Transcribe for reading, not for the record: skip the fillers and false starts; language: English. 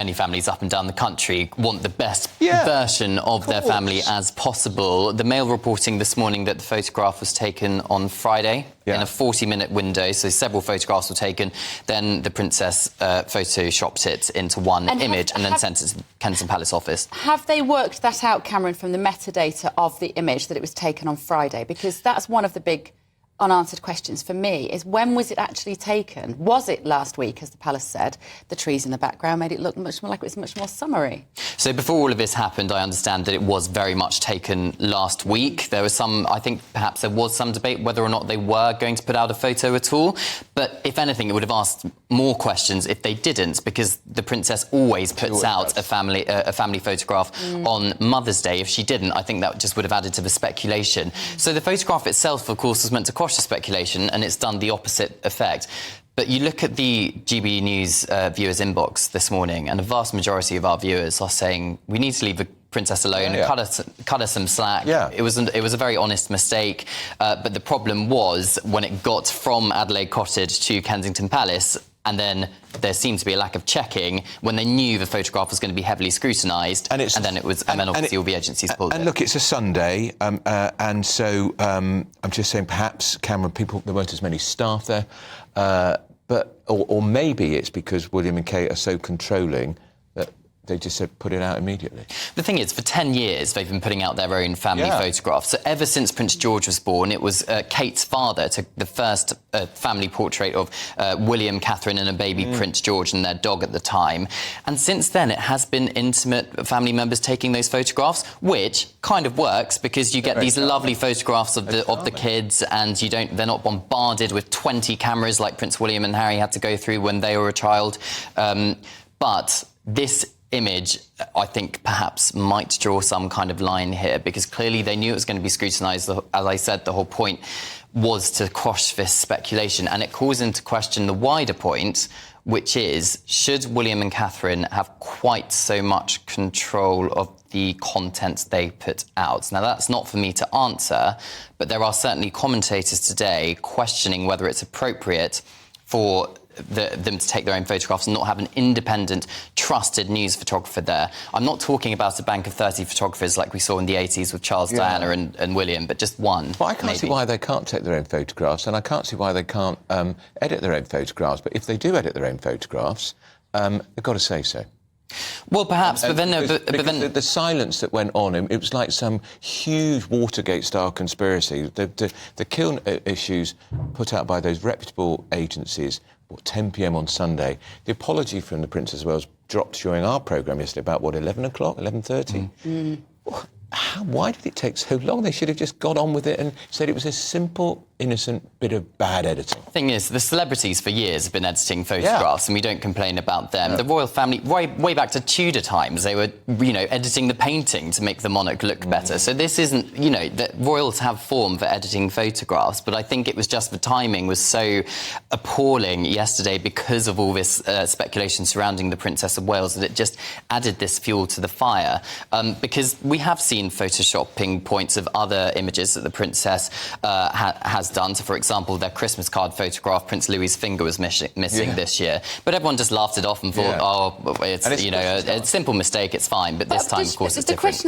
many families up and down the country want the best version of their family as possible. The Mail reporting this morning that the photograph was taken on Friday in a 40-minute window, so several photographs were taken. Then the Princess photoshopped it into one image and then sent it to the Kensington Palace office. Have they worked that out, Cameron, from the metadata of the image that it was taken on Friday? Because that's one of the big unanswered questions for me, is when was it actually taken? Was it last week, as the Palace said? The trees in the background made it look much more like it was much more summery. So before all of this happened, I understand that it was very much taken last week. There was some, I think perhaps there was some debate whether or not they were going to put out a photo at all. But if anything, it would have asked more questions if they didn't, because the Princess always puts out a family photograph on Mother's Day. If she didn't, I think that just would have added to the speculation. So the photograph itself, of course, was meant to quash the speculation, and it's done the opposite effect. But you look at the GB News viewers' inbox this morning, and a vast majority of our viewers are saying we need to leave the Princess alone and cut her some slack. It was a very honest mistake. But the problem was when it got from Adelaide Cottage to Kensington Palace, and then there seemed to be a lack of checking when they knew the photograph was going to be heavily scrutinised, and then obviously all the agencies pulled it. And look, it's a Sunday, and so I'm just saying, perhaps, Cameron, there weren't as many staff there, or maybe it's because William and Kate are so controlling that they just said put it out immediately. The thing is, for 10 years, they've been putting out their own family photographs. So ever since Prince George was born, it was Kate's father took the first family portrait of William, Catherine and a baby Prince George and their dog at the time. And since then, it has been intimate family members taking those photographs, which kind of works because you get these lovely photographs of the kids, and they're not bombarded with 20 cameras like Prince William and Harry had to go through when they were a child. But this image, I think, perhaps might draw some kind of line here, because clearly they knew it was going to be scrutinised. As I said, the whole point was to quash this speculation, and it calls into question the wider point, which is, should William and Catherine have quite so much control of the content they put out? Now, that's not for me to answer, but there are certainly commentators today questioning whether it's appropriate for them to take their own photographs and not have an independent, trusted news photographer there. I'm not talking about a bank of 30 photographers like we saw in the 80s with Charles, Diana and William, but just one. Well, I can't see why they can't take their own photographs, and I can't see why they can't edit their own photographs. But if they do edit their own photographs, they've got to say so. Well, perhaps, but then the silence that went on, it was like some huge Watergate-style conspiracy. The kill issues put out by those reputable agencies, 10 p.m. on Sunday. The apology from the Princess of Wales dropped during our programme yesterday about, 11 o'clock, 11:30? Why did it take so long? They should have just got on with it and said it was a simple, innocent bit of bad editing. The thing is, the celebrities for years have been editing photographs, and we don't complain about them. The royal family, way back to Tudor times, they were, editing the painting to make the monarch look better. So this isn't, the royals have form for editing photographs, but I think it was just the timing was so appalling yesterday because of all this speculation surrounding the Princess of Wales that it just added this fuel to the fire. Because we have seen photoshopping points of other images that the Princess has done. So, for example, their Christmas card photograph, Prince Louis's finger was missing this year. But everyone just laughed it off and thought, it's a simple mistake, it's fine. But this time, of course, it's different.